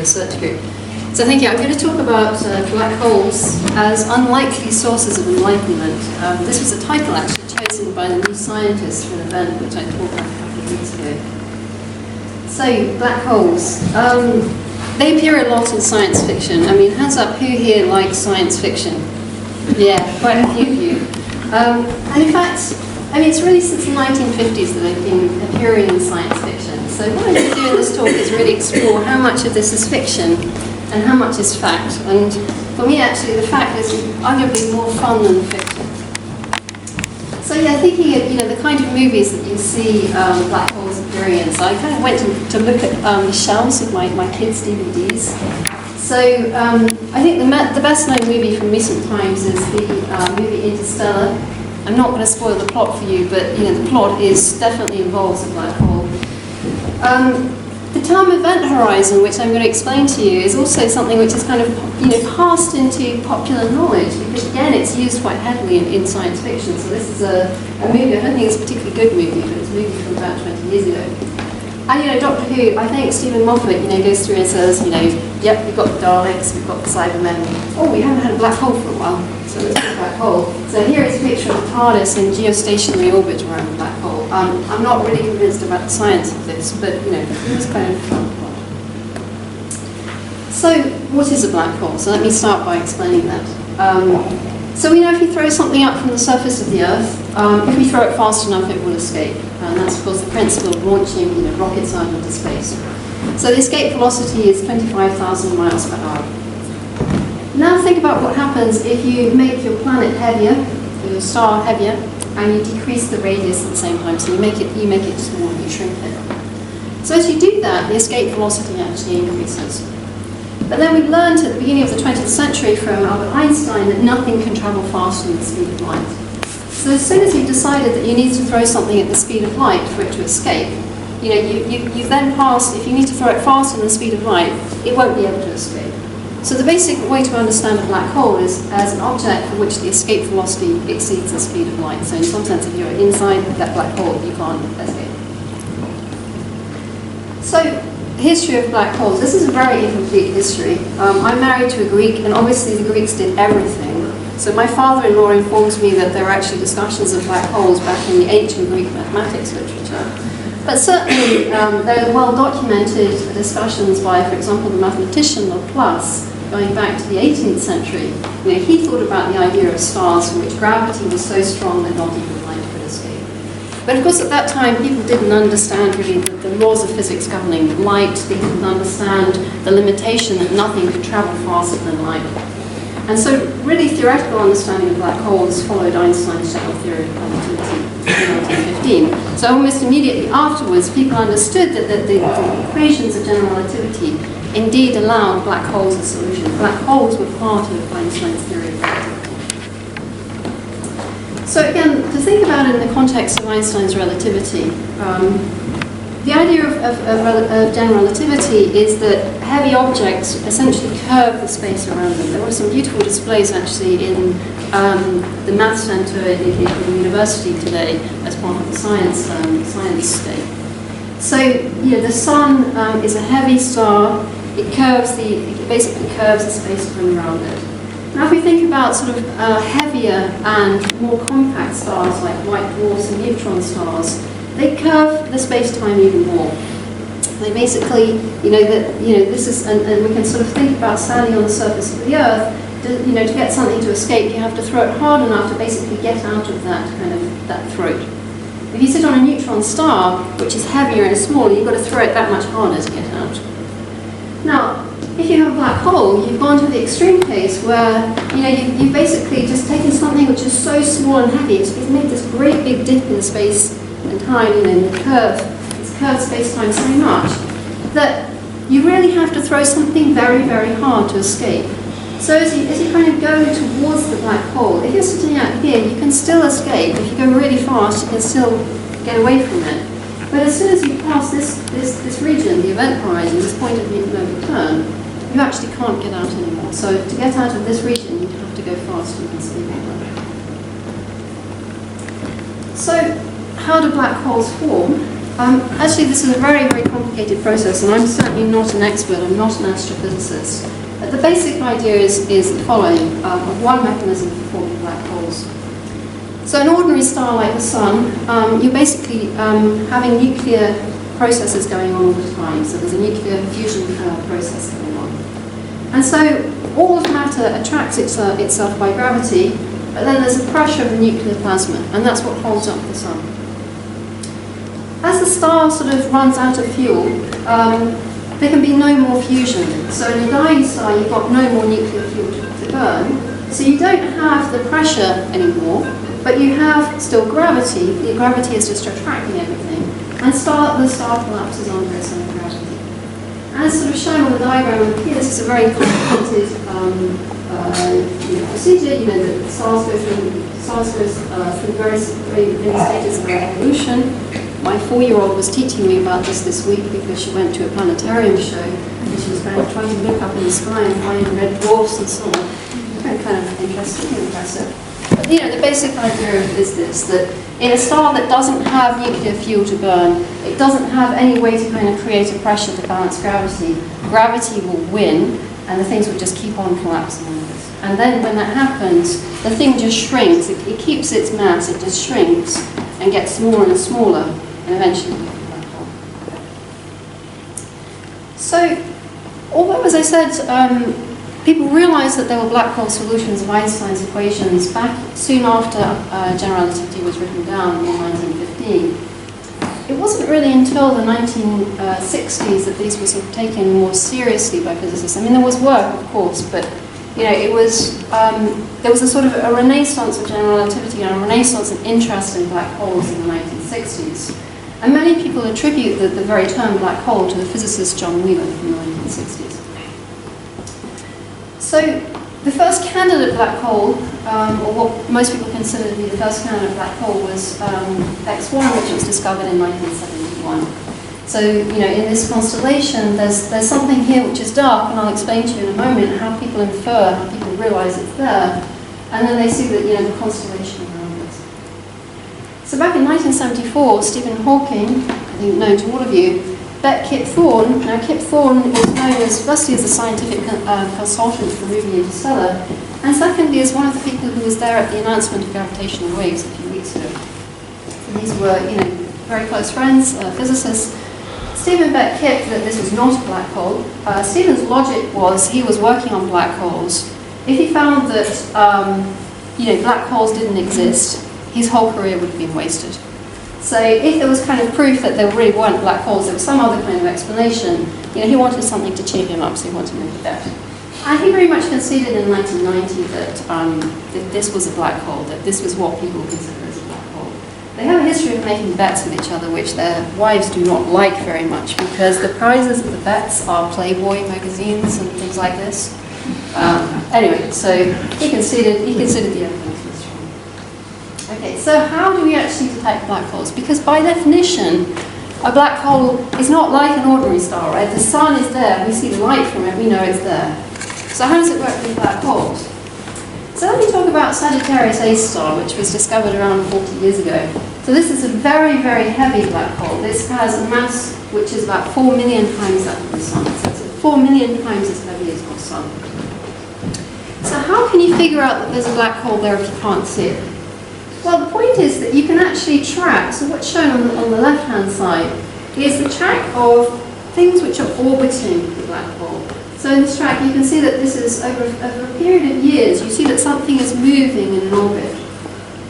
research group. So thank you. I'm going to talk about black holes as unlikely sources of enlightenment. This was a title actually chosen by the New Scientist for an event which I talked about a couple of weeks ago. So, black holes. They appear a lot in science fiction. I mean, hands up, who here likes science fiction? Yeah, quite a few of you. And in fact, I mean, it's really since the 1950s that they've been appearing in science fiction. So what I'm going to do in this talk is really explore how much of this is fiction and how much is fact. And for me, actually, the fact is arguably more fun than the fiction. So yeah, thinking of the kind of movies that you see black holes appearing in. So I kind of went to look at the shelves of my kids' DVDs. So I think the best known movie from recent times is the movie Interstellar. I'm not going to spoil the plot for you, but the plot definitely involves a black hole. The term event horizon, which I'm going to explain to you, is also something which is kind of passed into popular knowledge, because again it's used quite heavily in science fiction. So this is a movie, I don't think it's a particularly good movie, but it's a movie from about 20 years ago. And Doctor Who, I think Stephen Moffat goes through and says, yep, we've got the Daleks, we've got the Cybermen. Oh, we haven't had a black hole for a while, so let's have a black hole. So here is a picture of the TARDIS in geostationary orbit around the black hole. I'm not really convinced about the science of this, but it was kind of fun. So, what is a black hole? So let me start by explaining that. So we know if you throw something up from the surface of the Earth, if we throw it fast enough, it will escape. And that's, of course, the principle of launching rockets out into space. So the escape velocity is 25,000 miles per hour. Now think about what happens if you make your planet heavier, or your star heavier, and you decrease the radius at the same time. So you make it smaller, you shrink it. So as you do that, the escape velocity actually increases. But then we learned at the beginning of the 20th century from Albert Einstein that nothing can travel faster than the speed of light. So as soon as you decided that you need to throw something at the speed of light for it to escape, you've then passed, if you need to throw it faster than the speed of light, it won't be able to escape. So the basic way to understand a black hole is as an object for which the escape velocity exceeds the speed of light. So in some sense, if you're inside that black hole, you can't escape. So, history of black holes. This is a very incomplete history. I'm married to a Greek, and obviously the Greeks did everything. So my father-in-law informs me that there were actually discussions of black holes back in the ancient Greek mathematics literature. But certainly there are well-documented discussions by, for example, the mathematician Laplace, going back to the 18th century. He thought about the idea of stars for which gravity was so strong that not even light could escape. But of course, at that time, people didn't understand really the laws of physics governing light. They didn't understand the limitation that nothing could travel faster than light. And so, really, theoretical understanding of black holes followed Einstein's general theory of relativity in 1915. So almost immediately afterwards, people understood that the equations of general relativity indeed allowed black holes as solutions. Black holes were part of Einstein's theory of relativity. So again, to think about it in the context of Einstein's relativity, the idea of general relativity is that heavy objects essentially curve the space around them. There were some beautiful displays actually in the Math Center in the university today as part of the science day. So the sun is a heavy star. It basically curves the space-time around it. Now, if we think about sort of heavier and more compact stars like white dwarfs and neutron stars, they curve the space-time even more. They basically, this is, and we can sort of think about standing on the surface of the Earth. To get something to escape, you have to throw it hard enough to basically get out of that throat. If you sit on a neutron star, which is heavier and smaller, you've got to throw it that much harder to get out. Now, if you have a black hole, you've gone to the extreme case where you've basically just taken something which is so small and heavy, it's made this great big dip in space and time, in the curved space-time so much that you really have to throw something very, very hard to escape. So as you kind of go towards the black hole, if you're sitting out here, you can still escape. If you go really fast, you can still get away from it. But as soon as you pass this region, the event horizon, this point of no return, you actually can't get out anymore. So to get out of this region, you have to go fast and escape. So how do black holes form? Actually, this is a very, very complicated process, and I'm certainly not an expert. I'm not an astrophysicist. But the basic idea is the following, of one mechanism for forming black holes. So an ordinary star like the Sun, you're basically having nuclear processes going on all the time. So there's a nuclear fusion process going on. And so all of matter attracts itself by gravity, but then there's the pressure of the nuclear plasma, and that's what holds up the Sun. As the star sort of runs out of fuel, there can be no more fusion. So in a dying star, you've got no more nuclear fuel to burn. So you don't have the pressure anymore, but you have still gravity. The gravity is just attracting everything. And the star collapses under its own gravity. As sort of shown on the diagram here, this is a very complicated procedure. The stars go through various stages of evolution. My 4-year-old was teaching me about this week because she went to a planetarium show and she was trying to look up in the sky and find red dwarfs and so on. Kind of interesting and impressive. But the basic idea is this, that in a star that doesn't have nuclear fuel to burn, it doesn't have any way to kind of create a pressure to balance gravity. Gravity will win, and the things will just keep on collapsing on this. And then when that happens, the thing just shrinks. It keeps its mass, it just shrinks and gets smaller and smaller, and eventually becomes a black hole. So, although, as I said, people realized that there were black hole solutions of Einstein's equations back soon after general relativity was written down in 1915. It wasn't really until the 1960s that these were sort of taken more seriously by physicists. I mean, there was work, of course, but it was there was a sort of a renaissance of general relativity and a renaissance of interest in black holes in the 1960s. And many people attribute the very term black hole to the physicist John Wheeler in the 1960s. So the first candidate black hole, or what most people consider to be the first candidate black hole, was X1, which was discovered in 1971. So, in this constellation, there's something here which is dark, and I'll explain to you in a moment how people infer, how people realize it's there, and then they see that, the constellation around it. So back in 1974, Stephen Hawking, I think known to all of you, bet Kip Thorne. Now, Kip Thorne is known firstly as a scientific consultant for the movie Interstellar, and secondly as one of the people who was there at the announcement of gravitational waves a few weeks ago. And these were, very close friends, physicists. Stephen bet Kip that this was not a black hole. Stephen's logic was he was working on black holes. If he found that, black holes didn't exist, his whole career would have been wasted. So if there was kind of proof that there really weren't black holes, there was some other kind of explanation, he wanted something to cheer him up, so he wanted to make a bet. And he very much conceded in 1990 that this was a black hole, that this was what people consider as a black hole. They have a history of making bets with each other, which their wives do not like very much, because the prizes of the bets are Playboy magazines and things like this. Anyway, so he conceded the evidence. Okay, so how do we actually detect black holes? Because by definition, a black hole is not like an ordinary star, right? The sun is there, we see the light from it, we know it's there. So how does it work with black holes? So let me talk about Sagittarius A star, which was discovered around 40 years ago. So this is a very, very heavy black hole. This has a mass which is about 4 million times that of the sun. So it's 4 million times as heavy as our sun. So how can you figure out that there's a black hole there if you can't see it? Well, the point is that you can actually track, so what's shown on the left-hand side is the track of things which are orbiting the black hole. So in this track, you can see that this is over a period of years, you see that something is moving in an orbit.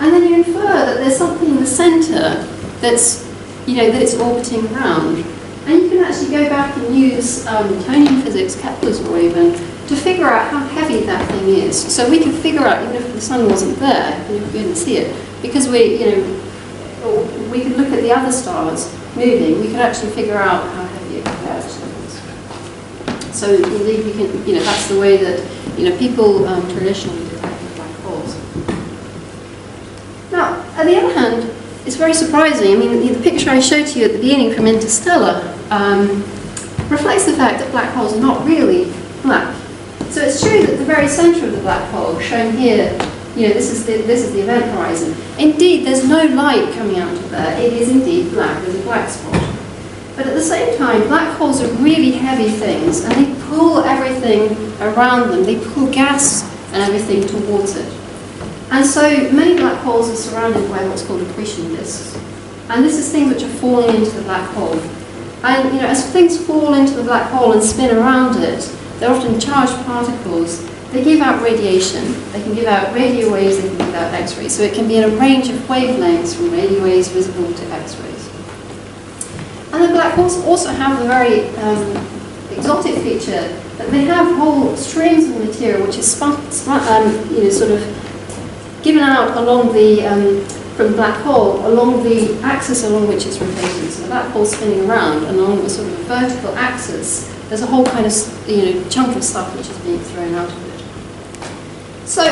And then you infer that there's something in the center that's, that it's orbiting around. And you can actually go back and use Newtonian physics, Kepler's law even, to figure out how heavy that thing is. So we can figure out, even if the sun wasn't there, and if we couldn't see it, because we could look at the other stars moving, we could actually figure out how heavy it actually is. So indeed, we can, that's the way that, people traditionally detect black holes. Now, on the other hand, it's very surprising. I mean, the picture I showed to you at the beginning from Interstellar reflects the fact that black holes are not really black. So it's true that the very center of the black hole, shown here, this is the event horizon. Indeed, there's no light coming out of there. It is indeed black. There's a black spot. But at the same time, black holes are really heavy things, and they pull everything around them. They pull gas and everything towards it. And so many black holes are surrounded by what's called accretion disks. And this is things which are falling into the black hole. And as things fall into the black hole and spin around it, they're often charged particles. They give out radiation. They can give out radio waves, they can give out X-rays. So it can be in a range of wavelengths from radio waves visible to X-rays. And the black holes also have a very exotic feature that they have whole streams of material which is sort of given out along the from the black hole along the axis along which it's rotating. So the black hole spinning around, and along the sort of vertical axis, there's a whole kind of chunk of stuff which is being thrown out of it. So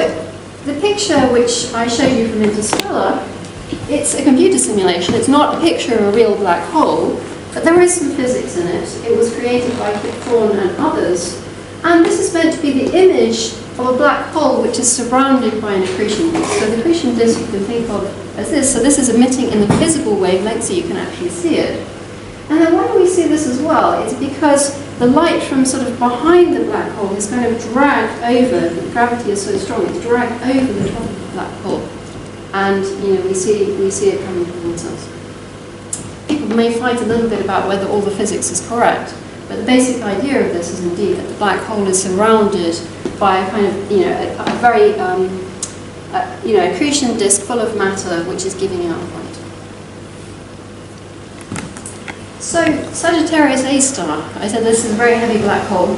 the picture which I showed you from Interstellar, it's a computer simulation. It's not a picture of a real black hole, but there is some physics in it. It was created by Kip Thorne and others, and this is meant to be the image of a black hole which is surrounded by an accretion disk. So the accretion disk you can think of as this. So this is emitting in the visible wavelength, so you can actually see it. And then why do we see this as well? It's because the light from sort of behind the black hole is kind of dragged over. The gravity is so strong, it's dragged over the top of the black hole, and we see it coming towards us. People may fight a little bit about whether all the physics is correct, but the basic idea of this is indeed that the black hole is surrounded by a kind of a very accretion disk full of matter which is giving out light. So Sagittarius A star, I said this is a very heavy black hole.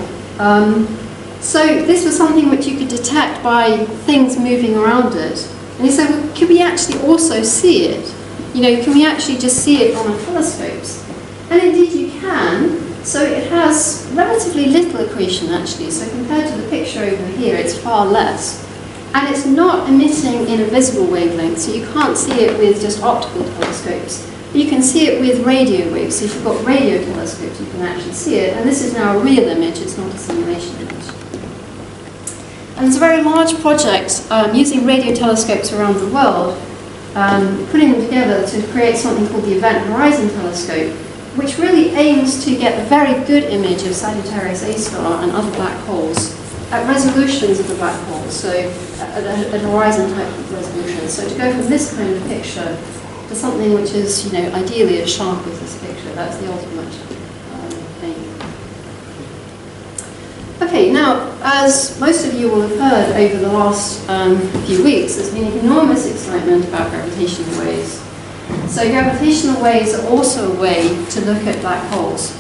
So this was something which you could detect by things moving around it. And he said, well, can we actually also see it? Can we actually just see it on our telescopes? And indeed you can. So it has relatively little accretion actually. So compared to the picture over here, it's far less. And it's not emitting in a visible wavelength, so you can't see it with just optical telescopes. You can see it with radio waves. So if you've got radio telescopes, you can actually see it. And this is now a real image, it's not a simulation image. And there's a very large project using radio telescopes around the world, putting them together to create something called the Event Horizon Telescope, which really aims to get a very good image of Sagittarius A star and other black holes at resolutions of the black hole, so at a horizon type of resolution. So to go from this kind of picture to something which is, ideally as sharp as this picture, that's the ultimate aim. Okay, now, as most of you will have heard over the last few weeks, there's been enormous excitement about gravitational waves. So gravitational waves are also a way to look at black holes.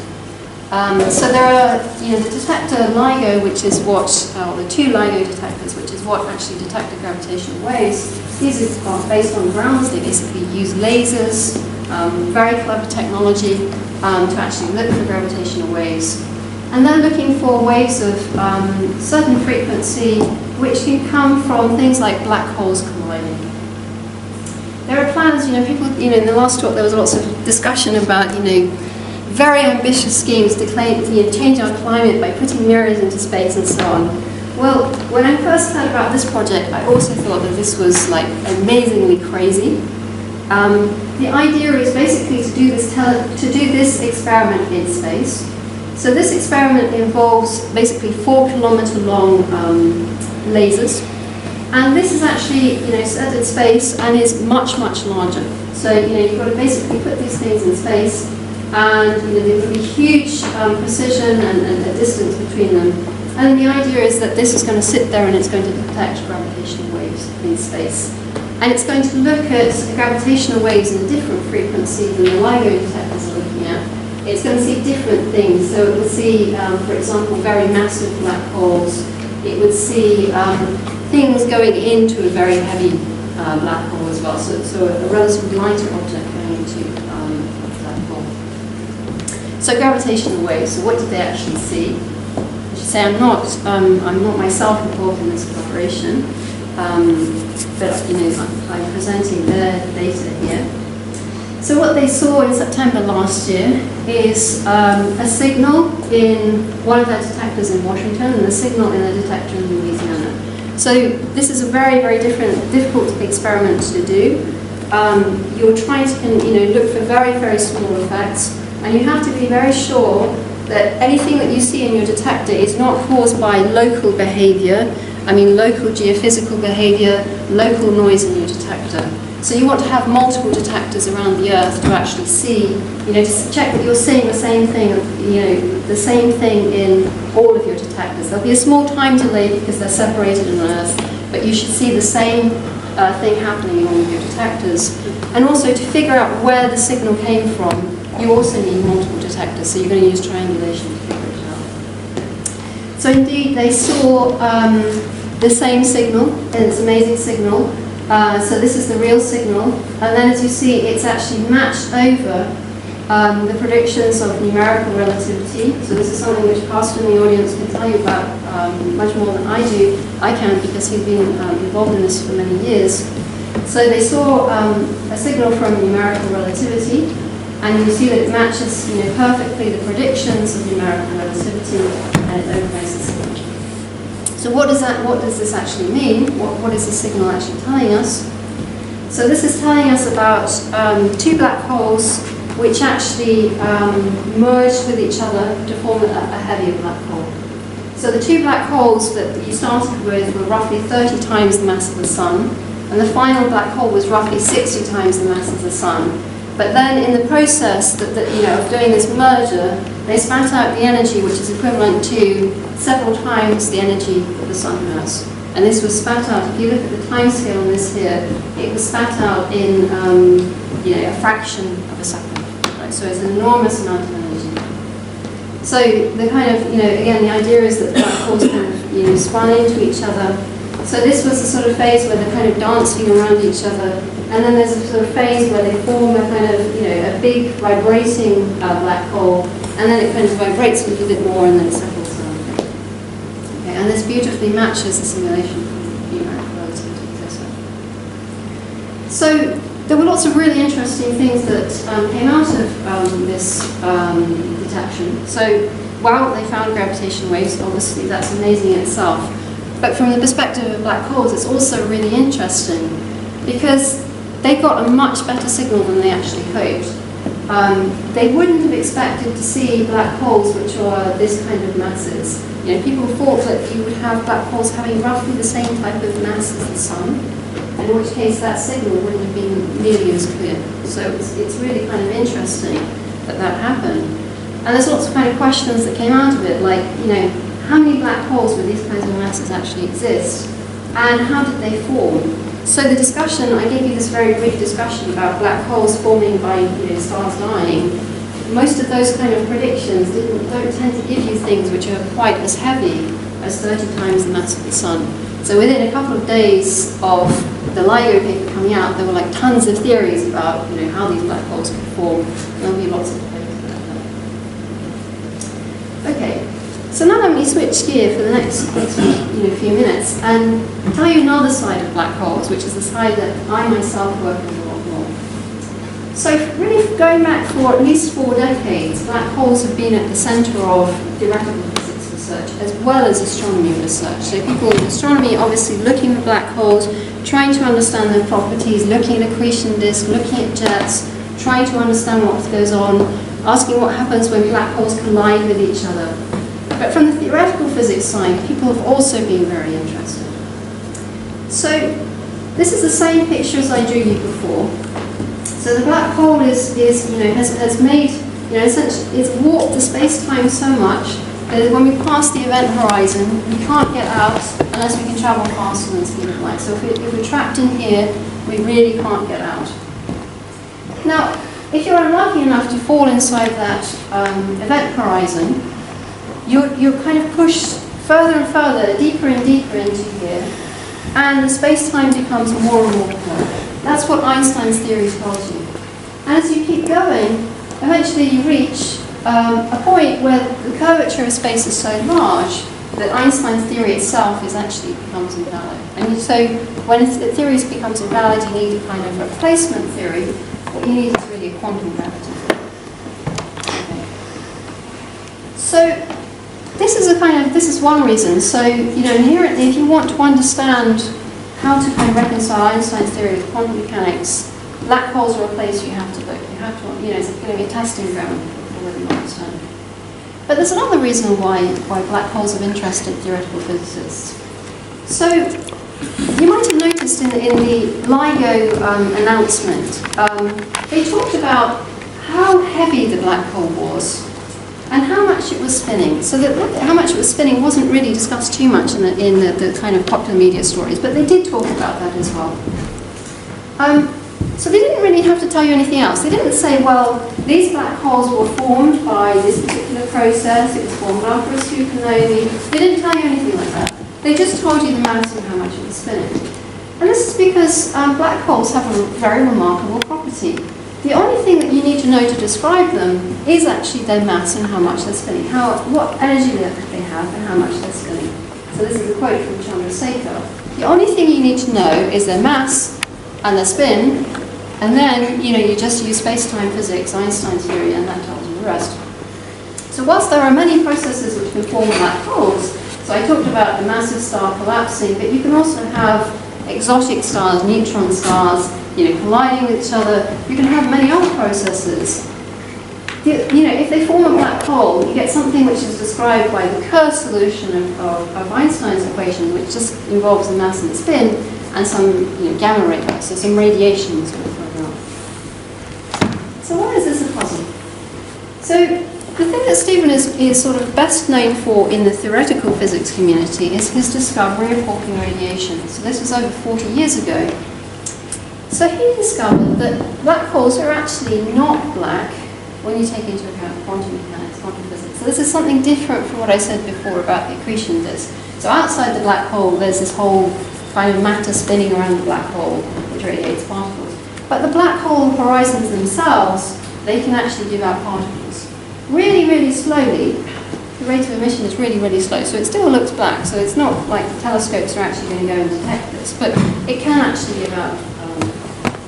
So there are, the detector LIGO, which is what, the two LIGO detectors, which is what actually detect the gravitational waves. These are based on grounds. They basically use lasers, very clever technology to actually look for gravitational waves. And they're looking for waves of certain frequency, which can come from things like black holes colliding. There are plans, people, in the last talk there was lots of discussion about, very ambitious schemes to change our climate by putting mirrors into space and so on. Well, when I first heard about this project, I also thought that this was like amazingly crazy. The idea is basically to do this experiment in space. So this experiment involves basically 4 kilometer long lasers. And this is actually, set in space and is much, much larger. So, you've got to basically put these things in space, and there will be huge precision and a distance between them. And the idea is that this is going to sit there and it's going to detect gravitational waves in space. And it's going to look at gravitational waves in a different frequency than the LIGO detectors are looking at. It's going to see different things. So it will see, for example, very massive black holes. It would see things going into a very heavy black hole as well. So a relatively lighter object going into a black hole. So gravitational waves. So what did they actually see? I should say I'm not myself involved in this collaboration, but I'm presenting their data here. So what they saw in September last year is a signal in one of their detectors in Washington and a signal in a detector in Louisiana. So this is a very, very difficult experiment to do. You're trying to look for very, very small effects, and you have to be very sure that anything that you see in your detector is not caused by local behavior, local geophysical behavior, local noise in your detector. So you want to have multiple detectors around the Earth to actually see, to check that you're seeing the same thing, the same thing in all of your detectors. There'll be a small time delay because they're separated on Earth, but you should see the same thing happening in all of your detectors. And also to figure out where the signal came from, you also need multiple detectors, so you're going to use triangulation to figure it out. So indeed, they saw the same signal, and it's an amazing signal. So this is the real signal, and then as you see, it's actually matched over the predictions of numerical relativity. So this is something which Carsten in the audience can tell you about much more than I can, because he's been involved in this for many years. So they saw a signal from numerical relativity, and you see that it matches perfectly the predictions of numerical relativity, and it overlays the signal. So what does this actually mean? What is the signal actually telling us? So this is telling us about two black holes which actually merged with each other to form a heavier black hole. So the two black holes that you started with were roughly 30 times the mass of the Sun, and the final black hole was roughly 60 times the mass of the Sun. But then in the process of doing this merger, they spat out the energy which is equivalent to several times the energy that the Sun has. And this was spat out, if you look at the time scale on this here, it was spat out in a fraction of a second. Right? So it's an enormous amount of energy. So the again, the idea is that the black holes kind of spun into each other. So this was the sort of phase where they're kind of dancing around each other, and then there's a sort of phase where they form a kind of a big vibrating black hole, and then it kind of vibrates a little bit more, and then it settles down. Okay, and this beautifully matches the simulation from numerical relativity, as I said. So there were lots of really interesting things that came out of this detection. So while they found gravitational waves, obviously that's amazing in itself. But from the perspective of black holes, it's also really interesting because they got a much better signal than they actually hoped. They wouldn't have expected to see black holes which are this kind of masses. People thought that you would have black holes having roughly the same type of mass as the Sun, in which case that signal wouldn't have been nearly as clear. So it's really kind of interesting that happened. And there's lots of kind of questions that came out of it, like, how many black holes with these kinds of masses actually exist, and how did they form? So the discussion, I gave you this very brief discussion about black holes forming by stars dying. Most of those kind of predictions don't tend to give you things which are quite as heavy as 30 times the mass of the Sun. So within a couple of days of the LIGO paper coming out, there were like tons of theories about how these black holes could form. There'll be lots of papers about that. Okay. So now let me switch gear for the next few minutes and tell you another side of black holes, which is the side that I myself work with a lot more. So really going back for at least 4 decades, black holes have been at the centre of theoretical physics research as well as astronomy research. So people in astronomy obviously looking at black holes, trying to understand their properties, looking at accretion disk, looking at jets, trying to understand what goes on, asking what happens when black holes collide with each other. But from the theoretical physics side, people have also been very interested. So this is the same picture as I drew you before. So the black hole has made, essentially, it's warped the space-time so much that when we pass the event horizon, we can't get out unless we can travel faster than the speed of light. So if we're trapped in here, we really can't get out. Now, if you're unlucky enough to fall inside that event horizon, you're kind of pushed further and further, deeper and deeper into here, and the space-time becomes more and more curved. That's what Einstein's theory tells you. And as you keep going, eventually you reach a point where the curvature of space is so large that Einstein's theory itself actually becomes invalid. And so when the theory becomes invalid, you need a kind of replacement theory. What you need is really a quantum gravity theory. Okay. So this is one reason. So, inherently, if you want to understand how to kind of reconcile Einstein's theory with quantum mechanics, black holes are a place you have to look. You have to, it's going to be a testing ground for whether you understand. But there's another reason why black holes have interested theoretical physicists. So, you might have noticed in the LIGO announcement, they talked about how heavy the black hole was and how much it was spinning. So that how much it was spinning wasn't really discussed too much in the kind of popular media stories, but they did talk about that as well. So they didn't really have to tell you anything else. They didn't say, well, these black holes were formed by this particular process, it was formed after a supernovae. They didn't tell you anything like that. They just told you the mass and how much it was spinning. And this is because black holes have a very remarkable property. The only thing that you need to know to describe them is actually their mass and how much they're spinning, what energy they have and how much they're spinning. So this is a quote from Chandrasekhar. The only thing you need to know is their mass and their spin, and then you just use space-time physics, Einstein's theory, and that tells you the rest. So whilst there are many processes which can form black holes, so I talked about the massive star collapsing, but you can also have exotic stars, neutron stars, colliding with each other. You can have many other processes. If they form a black hole, you get something which is described by the Kerr solution of Einstein's equation, which just involves the mass and the spin, and some gamma ray, so some radiation sort of going on. So why is this a puzzle? So the thing that Stephen is sort of best known for in the theoretical physics community is his discovery of Hawking radiation. So this was over 40 years ago. So he discovered that black holes are actually not black when you take into account quantum mechanics, quantum physics. So this is something different from what I said before about the accretion disk. So outside the black hole, there's this whole kind of matter spinning around the black hole, which radiates particles. But the black hole horizons themselves, they can actually give out particles. Really, really slowly. The rate of emission is really, really slow. So it still looks black. So it's not like the telescopes are actually going to go and detect this. But it can actually give out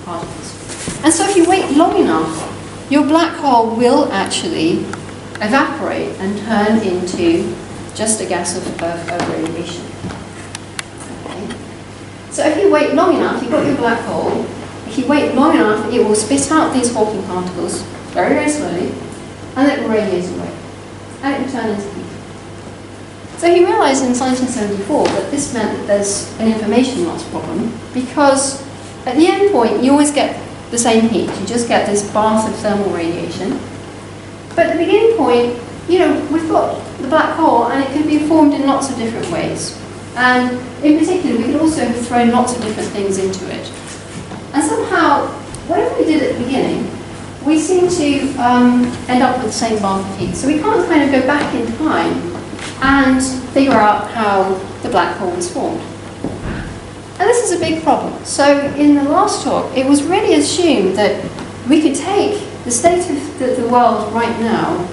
particles. And so if you wait long enough, your black hole will actually evaporate and turn into just a gas of radiation. Okay. So if you wait long enough, you've got your black hole. If you wait long enough, it will spit out these Hawking particles very, very slowly, and it will radiate away. And it will turn into heat. So he realized in 1974 that this meant that there's an information loss problem, because at the end point, you always get the same heat. You just get this bath of thermal radiation. But at the beginning point, we've got the black hole, and it can be formed in lots of different ways. And in particular, we could also have thrown lots of different things into it. And somehow, whatever we did at the beginning, we seem to end up with the same bath of heat. So we can't kind of go back in time and figure out how the black hole was formed. And this is a big problem. So in the last talk, it was really assumed that we could take the state of the world right now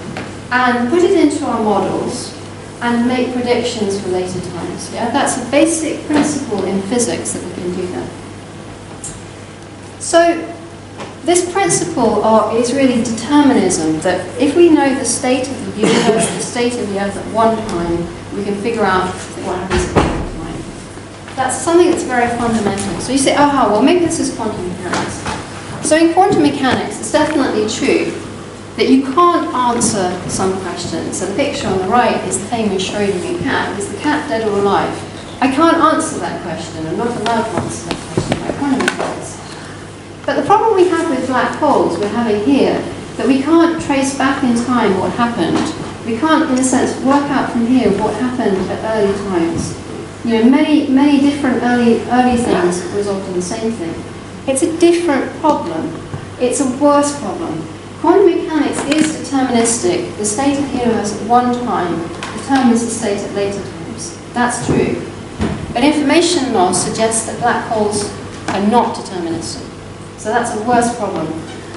and put it into our models and make predictions for later times. Yeah, that's a basic principle in physics that we can do that. So this principle is really determinism, that if we know the state of the universe, the state of the Earth at one time, we can figure out what happens at another time. That's something that's very fundamental. So you say, well, maybe this is quantum mechanics. So in quantum mechanics, it's definitely true that you can't answer some questions. So the picture on the right is the famous Schrödinger cat. Is the cat dead or alive? I can't answer that question. I'm not allowed to answer that question by quantum mechanics. But the problem we have with black holes, we're having here, that we can't trace back in time what happened. We can't, in a sense, work out from here what happened at early times. Many different early things result in the same thing. It's a different problem. It's a worse problem. Quantum mechanics is deterministic. The state of the universe at one time determines the state at later times. That's true. But information loss suggests that black holes are not deterministic. So that's a worse problem.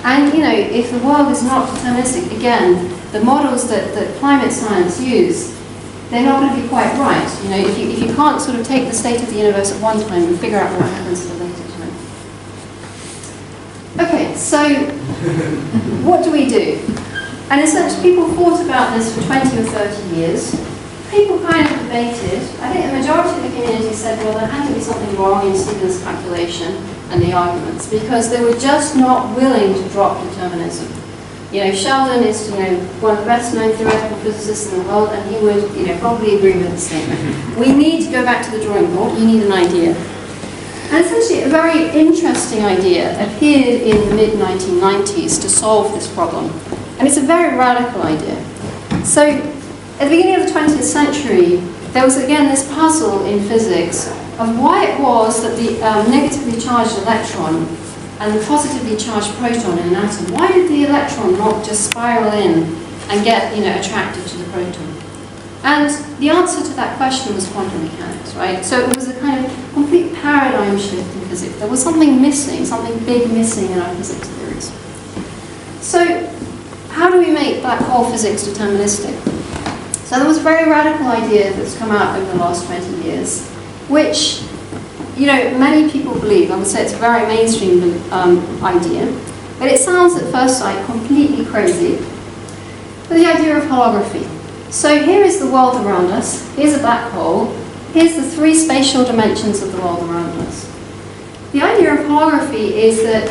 And if the world is not deterministic, again, the models that climate science use, they're not going to be quite right. If you can't sort of take the state of the universe at one time and figure out what happens at a later time. Okay, so what do we do? And essentially, people thought about this for 20 or 30 years. people kind of debated. I think the majority of the community said, well, there had to be something wrong in Stephen's calculation and the arguments, because they were just not willing to drop determinism. You know, Sheldon is, you know, one of the best known theoretical physicists in the world, and he would, you know, probably agree with the statement. We need to go back to the drawing board. You need an idea. And essentially, a very interesting idea appeared in the mid-1990s to solve this problem. And it's a very radical idea. So, at the beginning of the 20th century, there was again this puzzle in physics of why it was that the negatively charged electron and the positively charged proton in an atom, why did the electron not just spiral in and get, you know, attracted to the proton? And the answer to that question was quantum mechanics, right? So it was a kind of complete paradigm shift in physics. There was something missing, something big missing in our physics theories. So how do we make black hole physics deterministic? So there was a very radical idea that's come out over the last 20 years, which, you know, many people believe. I would say it's a very mainstream idea, but it sounds at first sight completely crazy. But the idea of holography. So here is the world around us, here's a black hole, here's the three spatial dimensions of the world around us. The idea of holography is that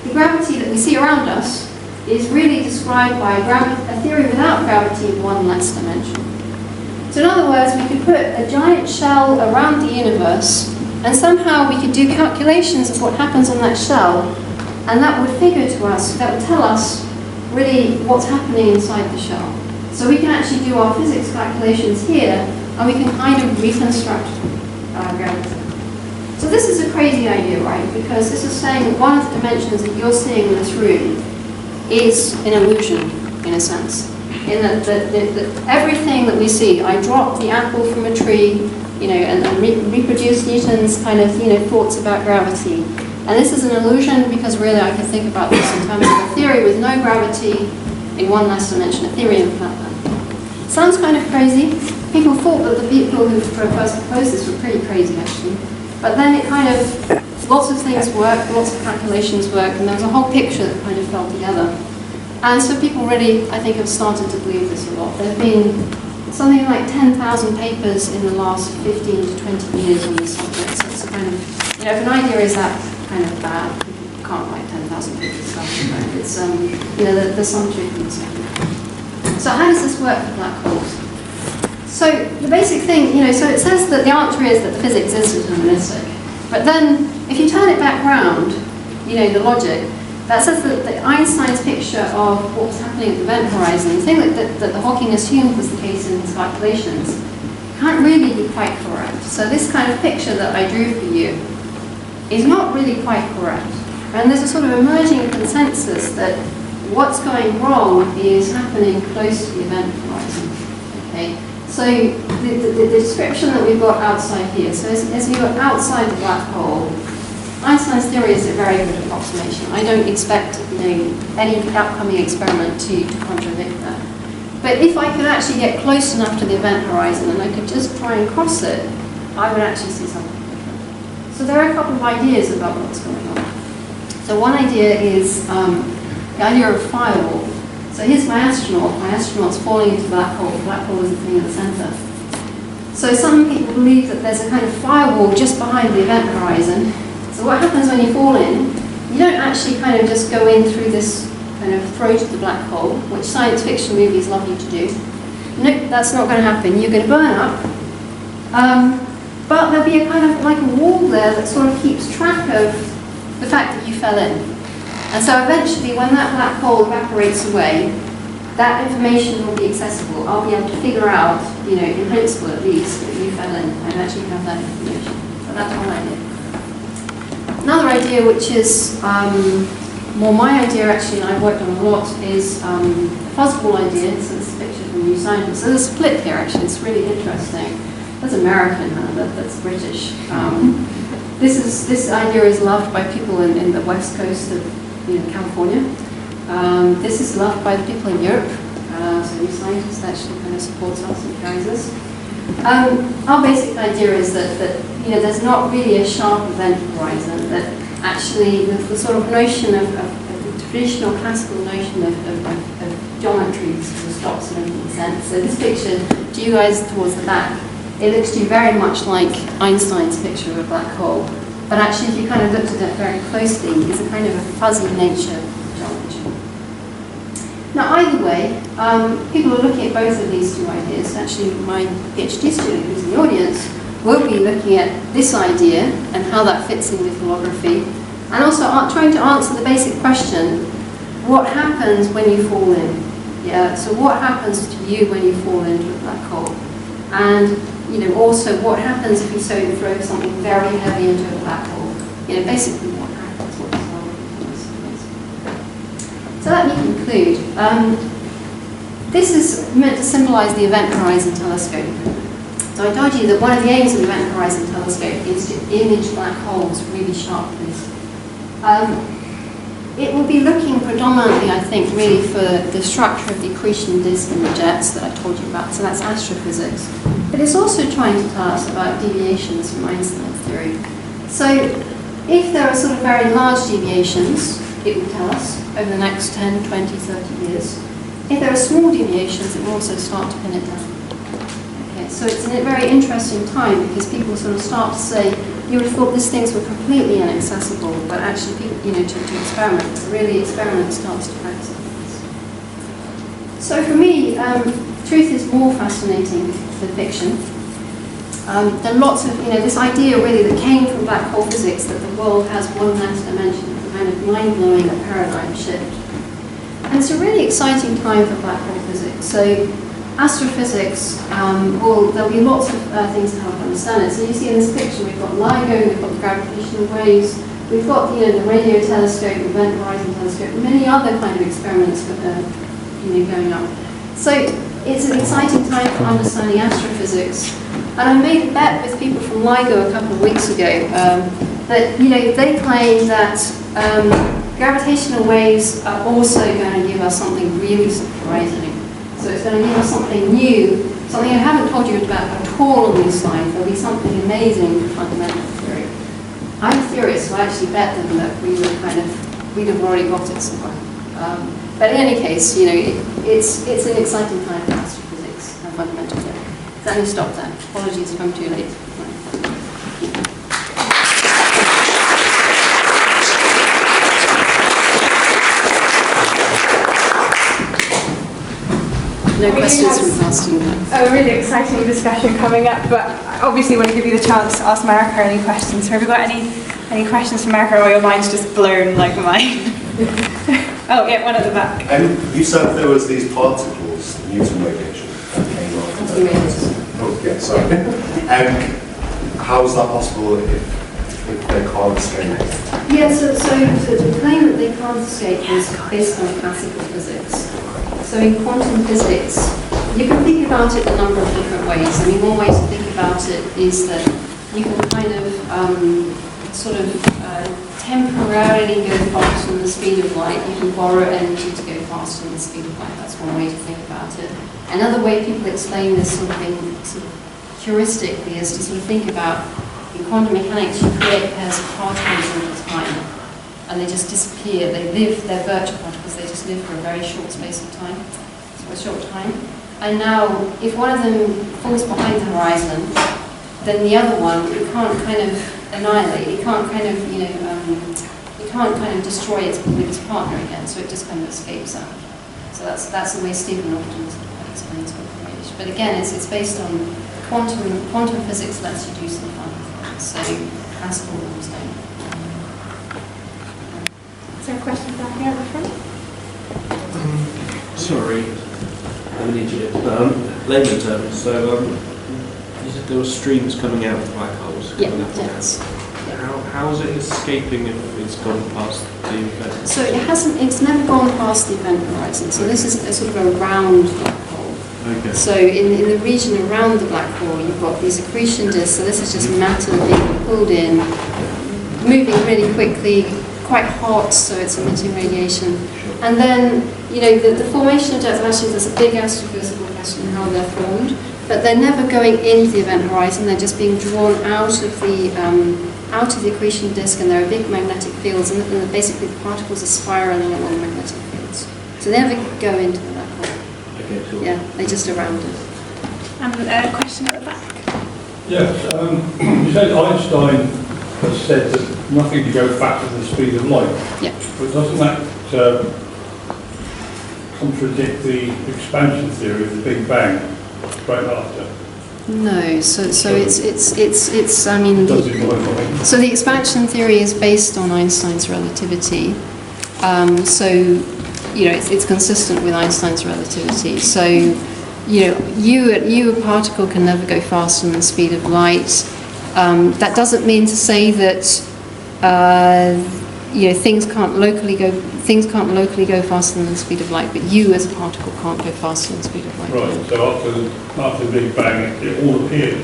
the gravity that we see around us is really described by a theory without gravity in one less dimension. So in other words, we could put a giant shell around the universe, and somehow we could do calculations of what happens on that shell, and that would figure to us, that would tell us really what's happening inside the shell. So we can actually do our physics calculations here, and we can kind of reconstruct gravity. So this is a crazy idea, right? Because this is saying that one of the dimensions that you're seeing in this room is an illusion, in a sense. In that everything that we see, I dropped the apple from a tree, you know, and reproduce Newton's kind of, you know, thoughts about gravity. And this is an illusion because really I can think about this in terms of a theory with no gravity in one less dimension, a theory in flat band. Sounds kind of crazy. People thought that the people who first proposed this were pretty crazy, actually. But then it kind of, lots of things worked, lots of calculations worked, and there was a whole picture that kind of fell together. And so people really, I think, have started to believe this a lot. There have been something like 10,000 papers in the last 15 to 20 years on this subject. So it's a kind of, you know, if an idea is that kind of bad, you can't write 10,000 papers about it. It's, you know, there's some truth in this. So how does this work for black holes? So the basic thing, you know, so it says that the answer is that the physics is deterministic. But then, if you turn it back round, you know, the logic, that says that Einstein's picture of what was happening at the event horizon, the thing that the Hawking assumed was the case in his calculations, can't really be quite correct. So this kind of picture that I drew for you is not really quite correct. And there's a sort of emerging consensus that what's going wrong is happening close to the event horizon. Okay? So the description that we've got outside here, so as you're outside the black hole, Einstein's theory is a very good approximation. I don't expect, you know, any upcoming experiment to contradict that. But if I could actually get close enough to the event horizon and I could just try and cross it, I would actually see something different. So there are a couple of ideas about what's going on. So one idea is the idea of firewall. So here's my astronaut. My astronaut's falling into the black hole. The black hole is the thing in the center. So some people believe that there's a kind of firewall just behind the event horizon. So what happens when you fall in, you don't actually kind of just go in through this kind of throat of the black hole, which science fiction movies love you to do. Nope, that's not going to happen. You're going to burn up. But there'll be a kind of like a wall there that sort of keeps track of the fact that you fell in. And so eventually, when that black hole evaporates away, that information will be accessible. I'll be able to figure out, you know, in principle at least, that you fell in. I actually have that information. So that's one idea. Another idea, which is more my idea actually, and I've worked on a lot, is a fuzzball idea. So this is a picture from New Scientist. So there's a split here actually, it's really interesting. That's American, that's British. This idea is loved by people in the west coast of California. This is loved by the people in Europe. So New Scientist actually kind of supports us and carries us. Our basic idea is that there's not really a sharp event horizon, that actually the sort of notion of the traditional classical notion of geometry sort of stops making sense. So this picture, to you guys towards the back, it looks to you very much like Einstein's picture of a black hole. But actually, if you kind of looked at it very closely, it's a kind of a fuzzy nature of geometry. Now, either way, people are looking at both of these two ideas. Actually, my PhD student who's in the audience will be looking at this idea and how that fits in with holography, and also trying to answer the basic question, what happens when you fall in? Yeah, so what happens to you when you fall into a black hole? And also what happens if you throw something very heavy into a black hole? Basically what happens, what does holography. So let me conclude. This is meant to symbolize the Event Horizon Telescope. So I told you that one of the aims of the Event Horizon Telescope is to image black holes really sharply. It will be looking predominantly, I think, really for the structure of the accretion disk and the jets that I told you about, so that's astrophysics. But it's also trying to tell us about deviations from Einstein's theory. So if there are sort of very large deviations, it will tell us over the next 10, 20, 30 years. If there are small deviations, it will also start to pin it down. Okay, so it's a very interesting time because people sort of start to say, you would have thought these things were completely inaccessible, but actually, people, to experiment, but really experiment starts to practice things. So for me, truth is more fascinating than fiction. There are lots of, this idea really that came from black hole physics that the world has one less dimension, a kind of mind-blowing paradigm shift. And it's a really exciting time for black hole physics. So astrophysics, there'll be lots of things to help understand it. So you see in this picture, we've got LIGO, we've got the gravitational waves, we've got the radio telescope, the Event Horizon Telescope, and many other kind of experiments going up. So it's an exciting time for understanding astrophysics. And I made a bet with people from LIGO a couple of weeks ago that they claim that gravitational waves are also going to give us something really surprising. So it's going to give us something new, something I haven't told you about at all on this slide. There'll be something amazing for fundamental theory. I'm a theorist, so I actually bet them that we'd have already got it somewhere. But in any case, it's an exciting time for astrophysics and fundamental theory. So let me stop there. Apologies if I'm too late. No questions from past. A really exciting discussion coming up, but I obviously want to give you the chance to ask Marika any questions. So have you got any questions for Marika, or your mind's just blown like mine? Oh, yeah, one at the back. You said there was these particles, Newton radiation, that came off. Oh, yeah, sorry. How is that possible if they can't escape? Yeah, so the claim that they can't escape is based on classical physics. So in quantum physics, you can think about it a number of different ways. I mean, one way to think about it is that you can kind of temporarily go faster than the speed of light. You can borrow energy to go faster than the speed of light. That's one way to think about it. Another way people explain this sort of heuristically is to sort of think about, in quantum mechanics, you create pairs of particles all the time. And they just disappear. They're virtual particles, they just live for a very short space of time, so a short time. And now, if one of them falls behind the horizon, then the other one, it can't kind of annihilate, it can't kind of destroy its partner again, so it just kind of escapes out. So that's the way Stephen often explains quantum radiation. But again, it's based on quantum physics lets you do some fun things, so classical rules don't. Is there a question down here at the front? Sorry, I'm an idiot. Layman terms, so you said there were streams coming out of black holes. Yeah, yes. How is it escaping if it's gone past the event? So it's never gone past the event horizon. So this is a sort of a round black hole. Okay. So in the region around the black hole, you've got these accretion disks. So this is just matter being pulled in, moving really quickly, quite hot, so it's emitting radiation. And then, the formation of jets, actually there's a big astrophysical question how they're formed, but they're never going into the event horizon, they're just being drawn out of the accretion disk, and there are big magnetic fields, and basically the particles are spiraling along magnetic fields. So they never go into the black hole. Okay, cool. Yeah, they're just around it. And a question at the back. Yes, you said Einstein has said that nothing can go faster than the speed of light. Yeah. But doesn't that contradict the expansion theory of the Big Bang right after? No, so it's I mean, Does it work? so the expansion theory is based on Einstein's relativity. So, you know, it's consistent with Einstein's relativity. So, you know, you a particle can never go faster than the speed of light. That doesn't mean to say that you know, things can't locally go faster than the speed of light, but you as a particle can't go faster than the speed of light. Right, so after the Big Bang, it all appeared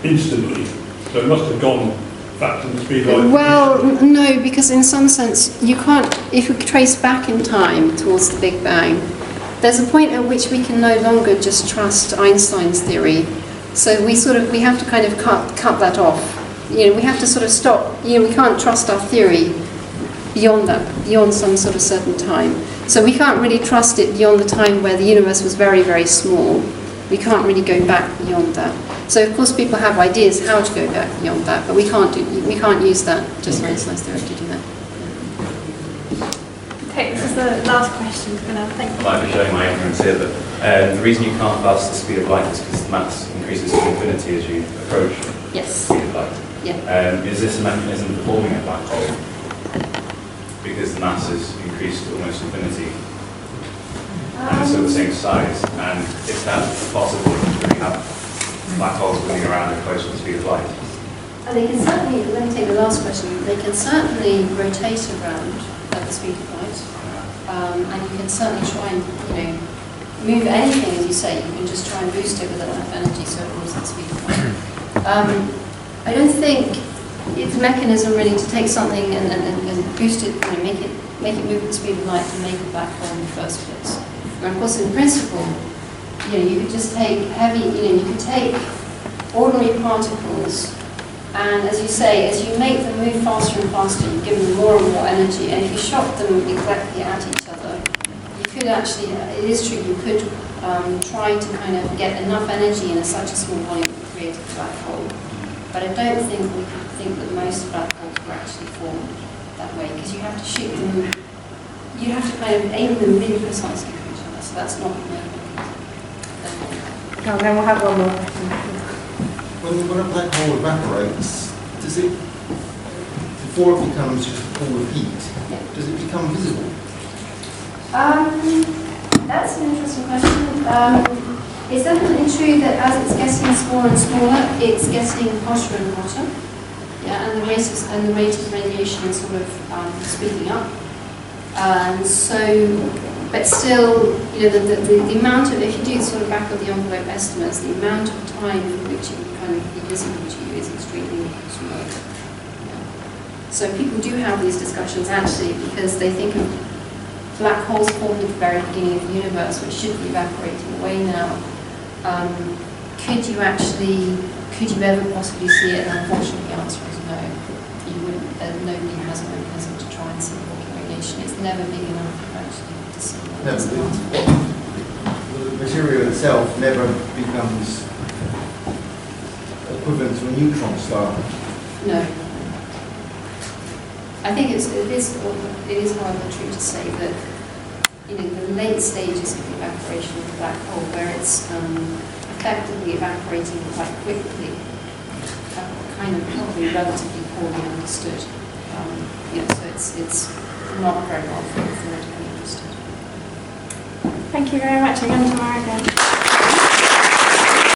instantly. So it must have gone faster than the speed of light. Well, no, because in some sense you can't. If we trace back in time towards the Big Bang, there's a point at which we can no longer just trust Einstein's theory. So we have to kind of cut that off. You know, we have to sort of stop. You know, we can't trust our theory beyond some sort of certain time. So we can't really trust it beyond the time where the universe was very, very small. We can't really go back beyond that. So of course people have ideas how to go back beyond that, but we can't use that just Einstein's theory to do that. Okay, this is the last question for now. Thank I you. might be showing my ignorance here, but the reason you can't pass the speed of light is because the mass increases to infinity as you approach the Yes. speed of light. Yeah. Is this a mechanism for forming a black hole? Because the mass is increased to almost infinity and it's still the same size. And if that's possible, we have black holes moving around at close to the speed of light. They can certainly, let me take the last question, they can certainly rotate around at the speed of light. And you can certainly try and, you know, move anything, as you say, you can just try and boost it with enough energy so it moves at the speed of light. I don't think it's a mechanism really to take something and boost it, you know, make it move at the speed of light to make a black hole in the first place. And of course, in principle, you know, you could just take you could take ordinary particles, and as you say, as you make them move faster and faster, you give them more and more energy, and if you shot them exactly at each other, you could actually, it is true, you could try to kind of get enough energy in such a small volume to create a black hole. But I don't think we can think that most black holes were actually formed that way, because you have to shoot them, you have to kind of aim them really precisely for each other, so that's not And then we'll have one more question. When a black hole evaporates, does it, before it becomes just a pool of heat, does it become visible? That's an interesting question. It's definitely true that as it's getting smaller and smaller, it's getting hotter and hotter. Yeah, and the rate of radiation is sort of speeding up. And so, but still, you know, the amount of, if you do sort of back of the envelope estimates, the amount of time for which it would kind of be visible to you is extremely small. Yeah. So people do have these discussions actually because they think of black holes formed at the very beginning of the universe, which should be evaporating away now. Could you ever possibly see it? And unfortunately the answer is no. You wouldn't, nobody has a mechanism to try and see Hawking radiation. It's never big enough actually to see that. No, That's the answer. the material itself never becomes equivalent to a neutron star. No. I think it is however true to say that, you know, the late stages of evaporation of the black hole, where it's effectively evaporating quite quickly, are kind of probably relatively poorly understood. You know, so it's not very well theoretically understood. Thank you very much again to Marika.